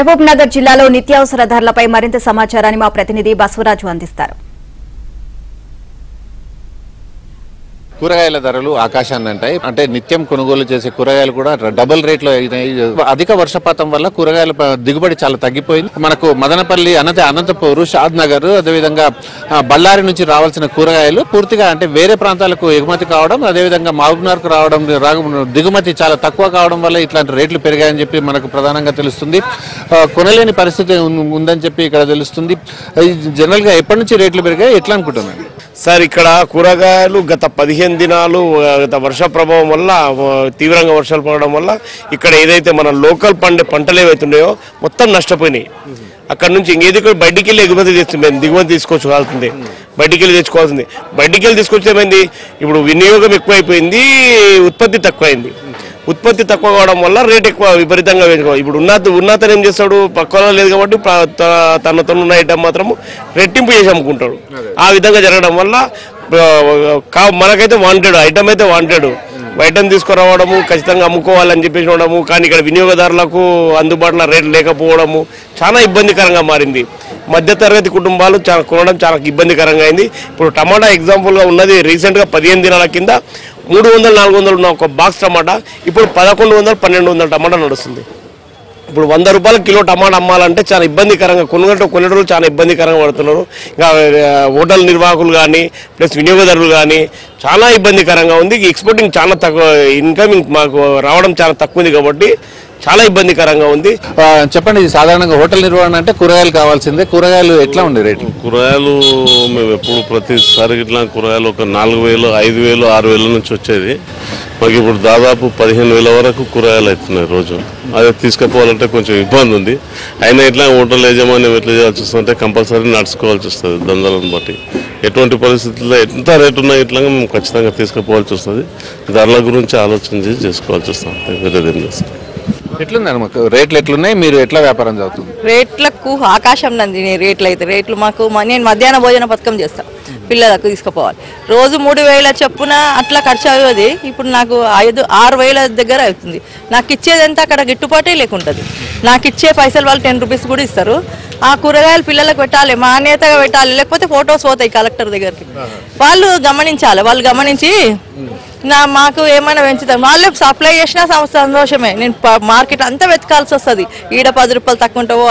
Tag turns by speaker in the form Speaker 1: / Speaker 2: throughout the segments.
Speaker 1: మహబూబ్ నగర్ జిల్లాలో నిత్యావసర ధరలపై మరింత సమాచారాన్ని మా ప్రతినిధి బసవరాజు అందిస్తారు.
Speaker 2: కూరగాయల ధరలు ఆకాశాన్ని అంటాయి. అంటే నిత్యం కొనుగోలు చేసే కూరగాయలు కూడా డబుల్ రేట్లు అయినాయి. అధిక వర్షపాతం వల్ల కూరగాయల దిగుబడి చాలా తగ్గిపోయింది. మనకు మదనపల్లి, అనంతపూర్, షాద్ నగర్, అదేవిధంగా బళ్ళారి నుంచి రావాల్సిన కూరగాయలు పూర్తిగా అంటే వేరే ప్రాంతాలకు ఎగుమతి కావడం, అదేవిధంగా మహబూబ్ నగర్కు రావడం దిగుమతి చాలా తక్కువ కావడం వల్ల ఇట్లాంటి రేట్లు పెరిగాయని చెప్పి మనకు ప్రధానంగా తెలుస్తుంది. కొనలేని పరిస్థితి ఉందని చెప్పి ఇక్కడ తెలుస్తుంది. జనరల్ గా ఎప్పటి నుంచి రేట్లు పెరిగాయి, ఎట్లా అనుకుంటున్నాను
Speaker 3: సార్? ఇక్కడ కూరగాయలు గత 15 దినాలు గత వర్ష ప్రభావం వల్ల, తీవ్రంగా వర్షాలు పడడం వల్ల ఇక్కడ ఏదైతే మన లోకల్ పంటలు ఏవైతున్నాయో మొత్తం నష్టపోయినాయి. అక్కడ నుంచి ఇంకేది బయటికి వెళ్ళి ఎగుమతి చేస్తుంది, దిగుమతి తీసుకోవాల్సింది, బయటికి వెళ్ళి తెచ్చుకోవాల్సింది. బయటికి వెళ్ళి తీసుకొచ్చి ఏమైంది, ఇప్పుడు వినియోగం ఎక్కువైపోయింది, ఉత్పత్తి తక్కువైంది. ఉత్పత్తి తక్కువ కావడం వల్ల రేట్ ఎక్కువ విపరీతంగా వేసుకోవాలి. ఇప్పుడు ఉన్నతను ఏం చేస్తాడు, పక్కన లేదు కాబట్టి తనతో ఉన్న ఐటమ్ మాత్రం రెట్టింపు చేసి అమ్ముకుంటాడు. ఆ విధంగా జరగడం వల్ల మనకైతే వాంటెడ్ ఐటమ్ అయితే వాంటెడ్ ఐటమ్ తీసుకురావడము, ఖచ్చితంగా అమ్ముకోవాలని చెప్పేసి ఉండడము. కానీ ఇక్కడ వినియోగదారులకు అందుబాటులో రేట్లు లేకపోవడము చాలా ఇబ్బందికరంగా మారింది. మధ్యతరగతి కుటుంబాలు కొనడం చాలా ఇబ్బందికరంగా అయింది. ఇప్పుడు టమాటా ఎగ్జాంపుల్గా ఉన్నది, రీసెంట్గా 15 దినాల కింద 300-400 ఉన్న ఒక బాక్స్ టమాటా ఇప్పుడు 1100-1200 టమాటా నడుస్తుంది. ఇప్పుడు 100 రూపాయల కిలో టమాటా అమ్మాలంటే చాలా ఇబ్బందికరంగా, కొనేటోళ్ళు చాలా ఇబ్బందికరంగా పడుతున్నారు. ఇంకా హోటల్ నిర్వాహకులు కానీ ప్లస్ వినియోగదారులు కానీ చాలా ఇబ్బందికరంగా ఉంది. ఎక్స్పోర్టింగ్ చాలా తక్కువ, ఇన్కమింగ్ మాకు రావడం చాలా తక్కువ ఉంది కాబట్టి చాలా ఇబ్బందికరంగా ఉంది.
Speaker 2: చెప్పండి, సాధారణంగా హోటల్ నిర్వహణ అంటే కూరగాయలు కావాల్సిందే. కూరగాయలు ఎట్లా ఉంది రేట్లు?
Speaker 4: కూరగాయలు మేము ఎప్పుడు ప్రతిసారి ఇట్లా కూరగాయలు ఒక 4,000, 5,000, 6,000 నుంచి వచ్చేది. మాకు ఇప్పుడు దాదాపు 15,000 వరకు కూరగాయలు అవుతున్నాయి రోజు. అదే తీసుకుపోవాలంటే కొంచెం ఇబ్బంది ఉంది. అయినా ఇట్లా హోటల్ యజమాన్యం ఎట్లా చేయాల్సి వస్తుందంటే కంపల్సరీ నడుచుకోవాల్సి వస్తుంది. దందాలను బట్టి ఎటువంటి పరిస్థితుల్లో ఎంత రేటు ఉన్నా ఇట్లా మేము ఖచ్చితంగా తీసుకుపోవాల్సి వస్తుంది. ధరల గురించి ఆలోచన చేసి చేసుకోవాల్సి వస్తుంది. వేరేదేం చేస్తాం.
Speaker 2: ఎట్లుందండి మాకు రేట్లు ఎట్లున్నాయి? మీరు ఎట్లా వ్యాపారం చదువుతుంది?
Speaker 5: రేట్లకు ఆకాశం నంది రేట్లు అయితే రేట్లు మాకు నేను మధ్యాహ్న భోజన పథకం చేస్తాను, పిల్లలకు తీసుకుపోవాలి. రోజు 3,000 చొప్పున అట్లా ఖర్చు అయ్యేది. ఇప్పుడు నాకు 5-6,000 దగ్గర అవుతుంది. నాకు ఇచ్చేదంతా అక్కడ గిట్టుబాటే లేకుంటుంది. నాకు ఇచ్చే పైసలు వాళ్ళు 10 రూపీస్ కూడా ఇస్తారు. ఆ కూరగాయలు పిల్లలకు పెట్టాలి, మాన్యతగా పెట్టాలి, లేకపోతే ఫొటోస్ పోతాయి కలెక్టర్ దగ్గరికి. వాళ్ళు గమనించాలి. వాళ్ళు గమనించి మాకు ఏమైనా పెంచుతారు. వాళ్ళే సప్లై చేసినా సంతోషమే. నేను మార్కెట్ అంతా వెతకాల్సి వస్తుంది. ఈడ 10 రూపాయలు తక్కువ ఉంటావో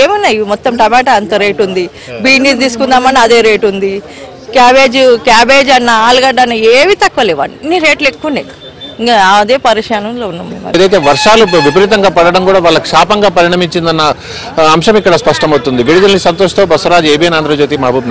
Speaker 5: ఏమున్నాయి, మొత్తం టమాటా అంత రేటు ఉంది. బీనీస్ తీసుకుందామని అదే రేటు ఉంది. క్యాబేజ్ అన్న, ఆలుగడ్డ అన్న ఏవి తక్కువ లేవు, అన్ని రేట్లు ఎక్కువ ఉన్నాయి. ఇంకా అదే పరిశానంలో ఉన్నాము.
Speaker 2: ఏదైతే వర్షాలు విపరీతంగా పడడం కూడా వాళ్ళకి శాపంగా పరిణమించిందన్న అంశం ఇక్కడ స్పష్టమవుతుంది. విడుదల సంతోష్తో బసవరాజ్, ఏబిఎన్ ఆంధ్రజ్యోతి, మహబూబ్ నగర్.